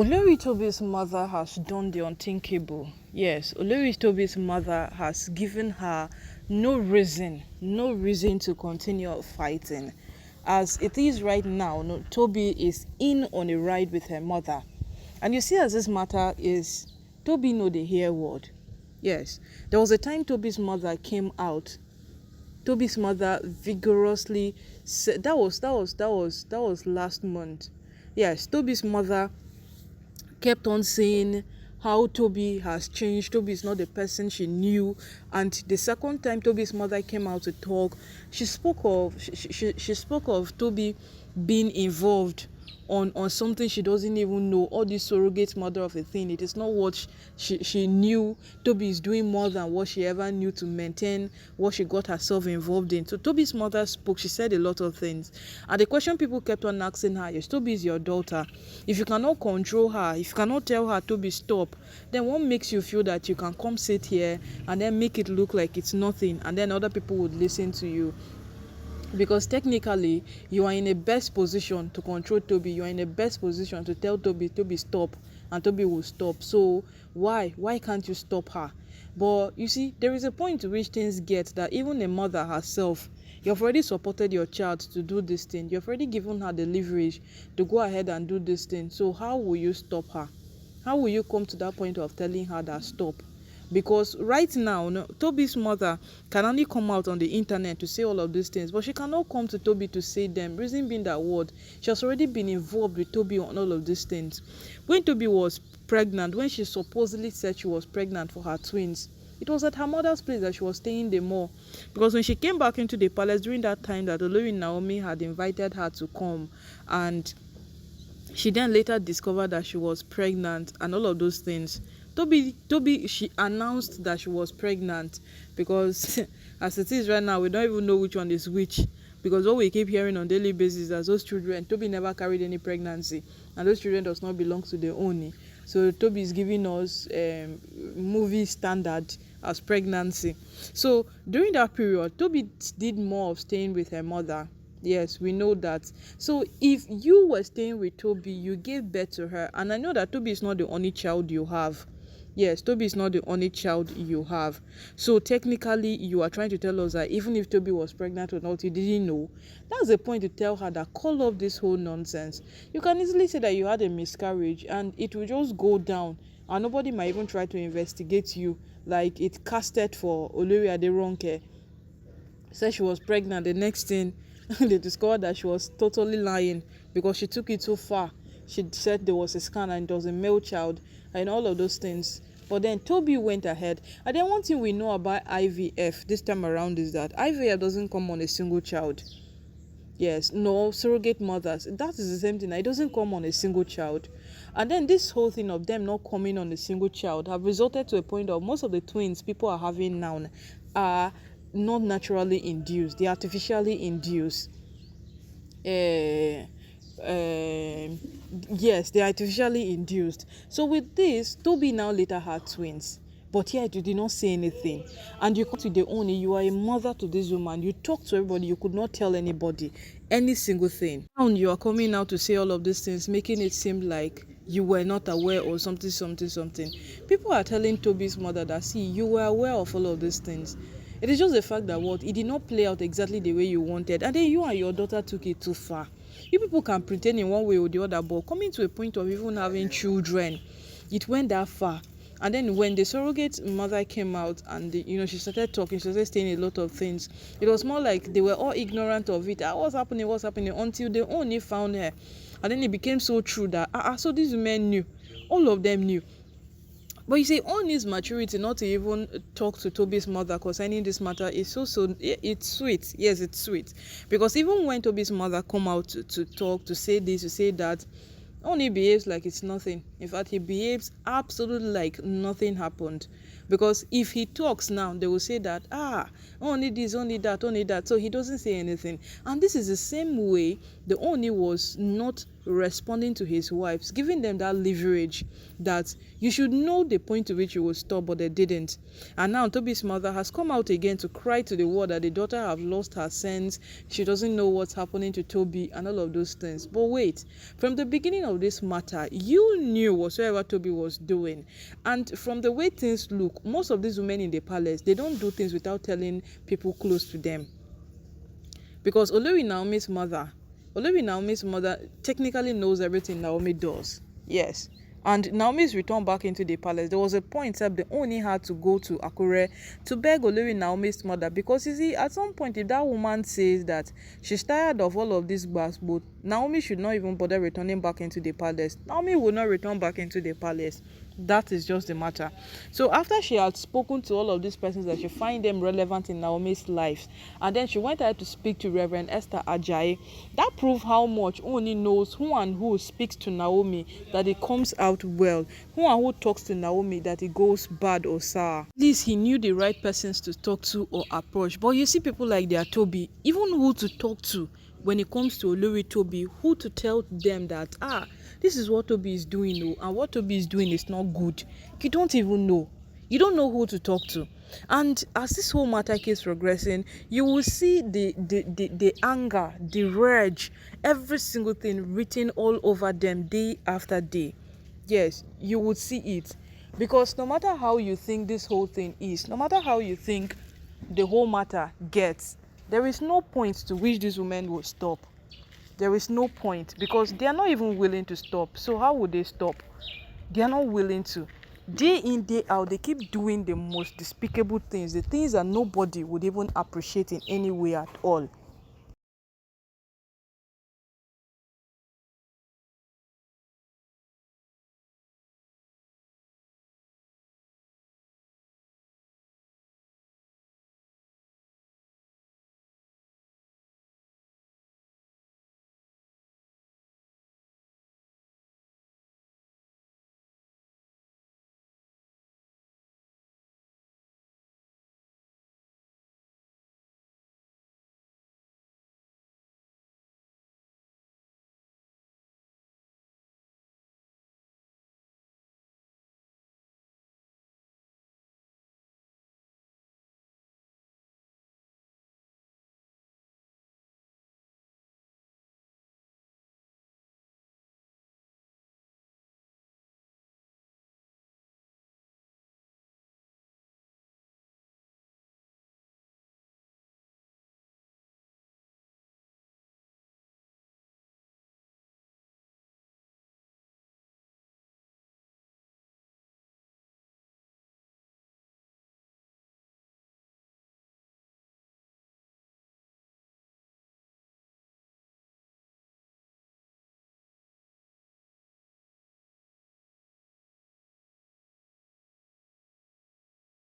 Olori Tobi's mother has done the unthinkable. Yes, Olori Tobi's mother has given her no reason to continue fighting. As it is right now, no, Tobi is in on a ride with her mother. And you see, as this matter is, Tobi know the hear word. Yes, there was a time Tobi's mother came out. Tobi's mother vigorously said that was last month. Yes, Tobi's mother kept on saying how Tobi has changed. Tobi is not the person she knew. And the second time Tobi's mother came out to talk, she spoke of Tobi being involved on something she doesn't even know. All this surrogate mother of a thing, it is not what she knew. Tobi is doing more than what she ever knew to maintain what she got herself involved in. So Tobi's mother spoke. She said a lot of things, and the question people kept on asking her is, Tobi is your daughter. If you cannot control her, if you cannot tell her, Tobi, stop, then what makes you feel that you can come sit here and then make it look like it's nothing, and then other people would listen to you? Because technically you are in a best position to control Tobi. You are in a best position to tell Tobi stop, and Tobi will stop. So why can't you stop her? But you see, there is a point to which things get that even a mother herself, you've already supported your child to do this thing, you've already given her the leverage to go ahead and do this thing. So how will you stop her? How will you come to that point of telling her that stop? Because right now, no, Tobi's mother can only come out on the internet to say all of these things, but she cannot come to Tobi to say them. Reason being that word, she has already been involved with Tobi on all of these things. When Tobi was pregnant, when she supposedly said she was pregnant for her twins, it was at her mother's place that she was staying the more. Because when she came back into the palace during that time that Olori Naomi had invited her to come, and she then later discovered that she was pregnant and all of those things, Tobi, she announced that she was pregnant, because as it is right now, we don't even know which one is which, because what we keep hearing on daily basis is that those children, Tobi never carried any pregnancy, and those children does not belong to the Ooni. So Tobi is giving us movie standard as pregnancy. So during that period, Tobi did more of staying with her mother. Yes, we know that. So if you were staying with Tobi, you gave birth to her, and I know that Tobi is not the only child you have. Yes, Tobi is not the only child you have. So technically, you are trying to tell us that even if Tobi was pregnant or not, you didn't know. That's the point to tell her that call off this whole nonsense. You can easily say that you had a miscarriage and it will just go down, and nobody might even try to investigate you like it casted for Olori Ronke. Said she was pregnant. The next thing, they discovered that she was totally lying because she took it too far. She said there was a scan and it was a male child and all of those things. But then Tobi went ahead. And then one thing we know about IVF this time around is that IVF doesn't come on a single child. Yes, no, surrogate mothers, that is the same thing. It doesn't come on a single child. And then this whole thing of them not coming on a single child have resulted to a point of most of the twins people are having now are not naturally induced. They are artificially induced. Yes, they are artificially induced. So with this, Tobi now later had twins, but yet you did not say anything, and you come to the Ooni. You are a mother to this woman. You talk to everybody. You could not tell anybody any single thing. Now you are coming out to say all of these things, making it seem like you were not aware or something. People are telling Tobi's mother that, see, you were aware of all of these things. It is just the fact that what it did not play out exactly the way you wanted, and then you and your daughter took it too far. You people can pretend in one way or the other, but coming to a point of even having children, it went that far. And then when the surrogate mother came out and she started talking, she started saying a lot of things. It was more like they were all ignorant of it. What's happening until they only found her, and then it became so true that so these women knew, all of them knew. But you see, Ooni's maturity not to even talk to Tobi's mother concerning this matter is it's sweet. Yes, it's sweet. Because even when Tobi's mother come out to talk, to say this, to say that, Ooni behaves like it's nothing. In fact, he behaves absolutely like nothing happened. Because if he talks now, they will say that, only this, only that. So he doesn't say anything. And this is the same way the Ooni was not responding to his wives, giving them that leverage that you should know the point to which you will stop, but they didn't. And now Tobi's mother has come out again to cry to the world that the daughter have lost her sense, she doesn't know what's happening to Tobi and all of those things. But wait, from the beginning of this matter, you knew whatsoever Tobi was doing. And from the way things look, most of these women in the palace, they don't do things without telling people close to them. Because Olori Naomi's mother technically knows everything Naomi does. Yes. And Naomi's return back into the palace, there was a point that the Ooni had to go to Akure to beg Olori Naomi's mother, because you see, at some point, if that woman says that she's tired of all of these gbas, but Naomi should not even bother returning back into the palace, Naomi will not return back into the palace. That is just the matter. So after she had spoken to all of these persons that she find them relevant in Naomi's life, and then she went ahead to speak to Reverend Esther Ajayi, that proved how much Ooni knows who and who speaks to Naomi, that it comes out well, who and who talks to Naomi, that it goes bad or sour. At least he knew the right persons to talk to or approach. But you see people like their Tobi, even who to talk to when it comes to Olori Tobi, who to tell them that this is what Tobi is doing, and what Tobi is doing is not good. You don't even know. You don't know who to talk to. And as this whole matter keeps progressing, you will see the anger, the rage, every single thing written all over them day after day. Yes, you would see it. Because no matter how you think this whole thing is, no matter how you think the whole matter gets, there is no point to which these women will stop. There is no point, because they are not even willing to stop. So how would they stop? They are not willing to. Day in, day out, they keep doing the most despicable things, the things that nobody would even appreciate in any way at all.